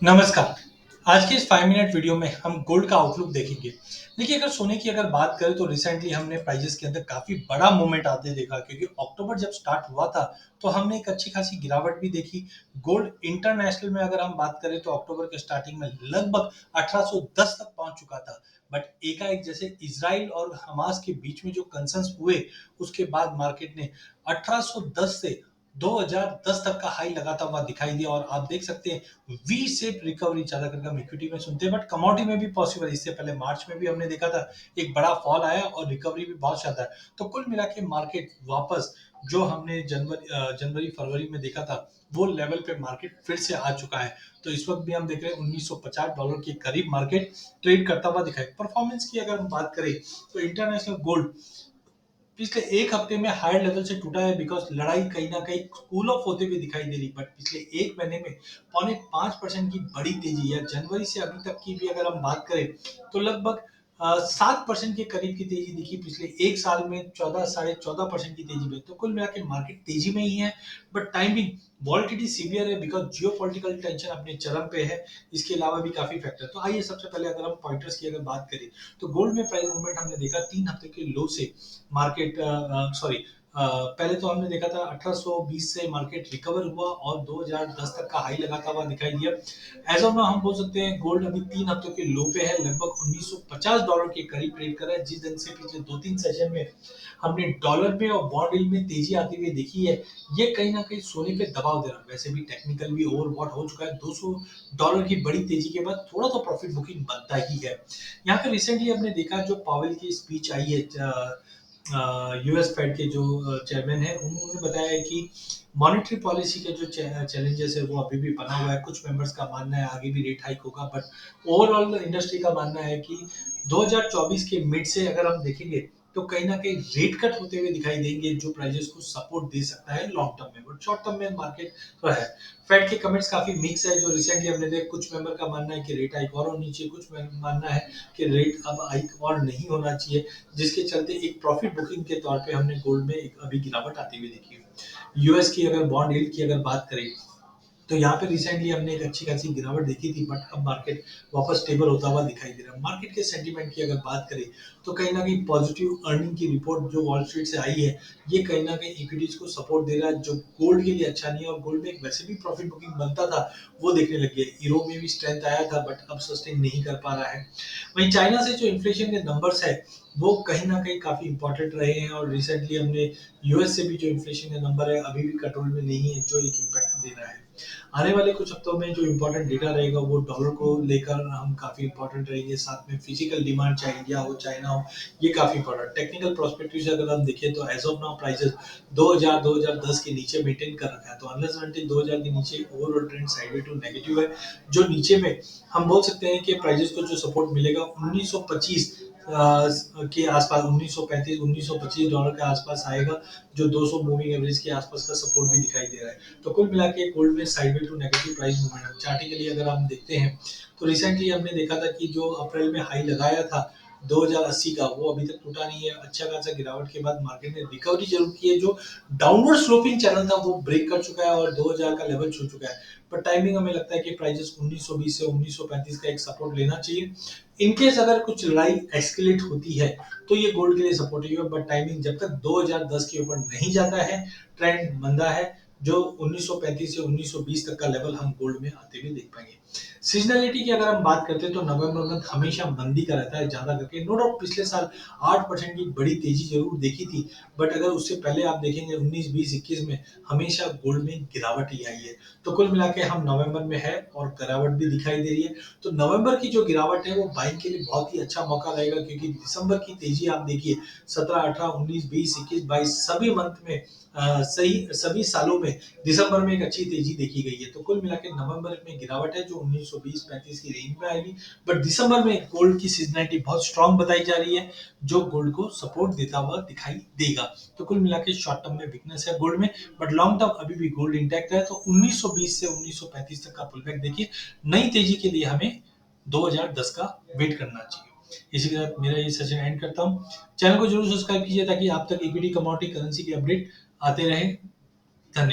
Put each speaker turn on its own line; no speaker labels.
नमस्कार। आज के इस 5 मिनट वीडियो में हम गोल्ड का आउटलुक देखेंगे। देखिए, अगर सोने की अगर बात करें तो रिसेंटली हमने प्राइसेस के अंदर काफ़ी बड़ा मूवमेंट आते देखा क्योंकि अक्टूबर जब स्टार्ट हुआ था, तो हमने एक अच्छी खासी गिरावट भी देखी। गोल्ड इंटरनेशनल में अगर हम बात करें तो अक्टूबर के स्टार्टिंग में लगभग 1810 तक पहुँच चुका था। बट एकाएक जैसे इज़राइल और हमास के बीच में जो कंसर्न्स हुए, उसके बाद मार्केट ने 1810 से 2010 तक का हाई लगाता हुआ दिखाई दिया और आप देख सकते हैं वी शेप रिकवरी ज्यादा करके हम इक्विटी में सुनते हैं बट कमोडिटी में भी पॉसिबल है। इससे पहले मार्च में भी हमने देखा था एक बड़ा फॉल आया और रिकवरी भी बहुत ज्यादा है। तो कुल मिला के मार्केट वापस जो हमने जनवरी फरवरी में देखा था वो लेवल पे मार्केट फिर से आ चुका है। तो इस वक्त भी हम देख रहे हैं $1950 के करीब मार्केट ट्रेड करता हुआ दिखाई। परफॉर्मेंस की अगर हम बात करें तो इंटरनेशनल गोल्ड पिछले एक हफ्ते में हायर लेवल से टूटा है बिकॉज लड़ाई कहीं ना कहीं कूल ऑफ होते हुए दिखाई दे रही। बट पिछले एक महीने में 0.5% की बड़ी तेजी है। जनवरी से अभी तक की भी अगर हम बात करें तो लगभग 7% के करीब की तेजी दिखी पिछले एक साल में 14 साढ़े 14% की तेजी में। तो कुल मिला के मार्केट तेजी में ही है बट टाइमिंग वॉलिटिलिटी सीवियर है बिकॉज जियो पॉलिटिकल टेंशन अपने चरम पे है। इसके अलावा भी काफी फैक्टर। तो आइए सबसे पहले अगर हम पॉइंटर्स की अगर बात करें तो गोल्ड में प्राइस मूवमेंट हमने देखा 3 हफ्ते के लो से मार्केट सॉरी पहले तो हमने देखा था 1820 से मार्केट रिकवर हुआ और 2010 तक का हाई लगाता हुआ दिखाई दिया। एज ऑफ नाउ हम बोल सकते हैं गोल्ड अभी 3 हफ्तों के लो पे है, लगभग $1950 के करीब ट्रेड कर रहा है। जिस दिन से पिछले 2-3 सेशन में हमने डॉलर में और बॉन्ड यील्ड में तेजी आती हुई देखी है, ये कहीं ना कहीं सोने पे दबाव दे रहा है। वैसे भी टेक्निकल भी ओवरबॉट हो चुका है। $200 की बड़ी तेजी के बाद थोड़ा तो प्रॉफिट बुकिंग बनता ही है। यहाँ पे रिसेंटली हमने देखा जो पावेल की स्पीच आई है यूएस फेड के जो चेयरमैन है उन्होंने बताया है कि मॉनेटरी पॉलिसी के जो चैलेंजेस है वो अभी भी बना हुआ है। कुछ मेंबर्स का मानना है आगे भी रेट हाइक होगा बट ओवरऑल इंडस्ट्री का मानना है कि 2024 के मिड से अगर हम देखेंगे तो कहीं ना कहीं रेट कट होते हुए दिखाई देंगे जो प्राइजेस को सपोर्ट दे सकता है लॉन्ग टर्म में। बट शॉर्ट टर्म में मार्केट तो है। फेड के कमेंट्स काफी मिक्स है जो रिसेंटली हमने देखे। कुछ मेंबर का मानना है कि रेट हाइक और होनी चाहिए, कुछ मानना है कि रेट अब हाइक और नहीं होना चाहिए, जिसके चलते एक प्रॉफिट बुकिंग के तौर पे हमने गोल्ड में एक अभी गिरावट आती हुई देखी है। यूएस की अगर बॉन्ड यील्ड की अगर बात करें तो यहाँ पे रिसेंटली हमने एक अच्छी खासी गिरावट देखी थी बट अब मार्केट वापस स्टेबल होता हुआ दिखाई दे रहा है। मार्केट के सेंटीमेंट की अगर बात करें तो कहीं ना कहीं पॉजिटिव अर्निंग की रिपोर्ट जो वॉल स्ट्रीट से आई है ये कहीं ना कहीं इक्विटीज को सपोर्ट दे रहा है जो गोल्ड के लिए अच्छा नहीं है। और गोल्ड में एक वैसे भी प्रॉफिट बुकिंग बनता था वो देखने लग गया। यूरो में भी स्ट्रेंथ आया था बट अब सस्टेन नहीं कर पा रहा है। वहीं चाइना से जो इन्फ्लेशन के नंबर्स है वो कहीं ना कहीं काफी इंपॉर्टेंट रहे हैं और रिसेंटली हमने यूएस से भी जो इन्फ्लेशन का नंबर है अभी भी कंट्रोल में नहीं है जो एक इम्पैक्ट दे रहा है। आने वाले कुछ हफ्तों में जो इम्पोर्टेंट डेटा रहेगा वो डॉलर को लेकर हम काफी इंपॉर्टेंट रहेंगे। साथ में फिजिकल डिमांड चाहे इंडिया हो चाइना हो ये काफी इंपॉर्टेंट। टेक्निकल प्रोस्पेक्टिव से अगर हम देखें तो एज ऑफ नाउ प्राइसेस 2000 2010 के नीचे मेंटेन कर रखा है। तो अनलेस अनटिल 2000 के नीचे overall trend sideway to negative है। जो नीचे में हम बोल सकते हैं कि प्राइसेस को जो सपोर्ट मिलेगा 1925 के आसपास, 1935 $1925 के आसपास आएगा जो 200 मूविंग एवरेज के आसपास का सपोर्ट भी दिखाई दे रहा है। तो कुल मिला के गोल्ड में sideway to negative price movement chartically अगर हम देखते हैं तो रिसेंटली हमने देखा था कि जो अप्रैल में हाई लगाया था 2080 का वो अभी तक टूटा नहीं है। अच्छा खासा गिरावट के बाद मार्केट ने रिकवरी जरूर की है। जो डाउनवर्ड स्लोपिंग चैनल था वो ब्रेक कर चुका है और 2000 का लेवल छू चुका है। पर टाइमिंग हमें लगता है कि प्राइसेस 1920 से 1935 का एक सपोर्ट लेना चाहिए। इनकेस अगर कुछ लड़ाई एस्केलेट होती है तो ये गोल्ड के लिए सपोर्टिव है बट टाइमिंग जब तक 2010 के ऊपर नहीं जाता है ट्रेंड मंदा है। जो 1935 से 1920 तक का लेवल हम गोल्ड में आते हुए देख पाएंगे। सीजनलिटी की अगर हम बात करते हैं तो नवंबर में हमेशा मंदी का रहता है ज्यादा करके। नो डाउट पिछले साल 8% की बड़ी तेजी जरूर देखी थी बट अगर उससे पहले आप देखेंगे 19 20 21 में हमेशा गोल्ड में गिरावट ही आई है। तो कुल मिला के हम नवंबर में है और गिरावट भी दिखाई दे रही है। तो नवंबर की जो गिरावट है वो बाइंग के लिए बहुत ही अच्छा मौका रहेगा क्योंकि दिसंबर की तेजी आप देखिए 17 18 19 20 21 22 सभी मंथ में सही सभी सालों में दिसंबर में एक अच्छी तेजी देखी गई है। तो कुल मिला के नवंबर में गिरावट है जो 1920-35 की रेंज में आएगी बट दिसंबर में गोल्ड की सीजनलिटी बहुत स्ट्रांग बताई जा रही है जो गोल्ड को सपोर्ट देता हुआ दिखाई देगा। तो कुल मिला के शॉर्ट टर्म में वीकनेस है गोल्ड में बट लॉन्ग टर्म अभी भी गोल्ड इंटैक्ट है। तो 1920 से 1935 तक का पुल बैक देखिए। नई तेजी के लिए हमें 2010 का वेट करना चाहिए। इसी के साथ मेरा ये सेशन एंड करता हूँ। चैनल को जरूर सब्सक्राइब कीजिए ताकि आप तक इक्विटी कमोडिटी करेंसी के अपडेट आते रहें।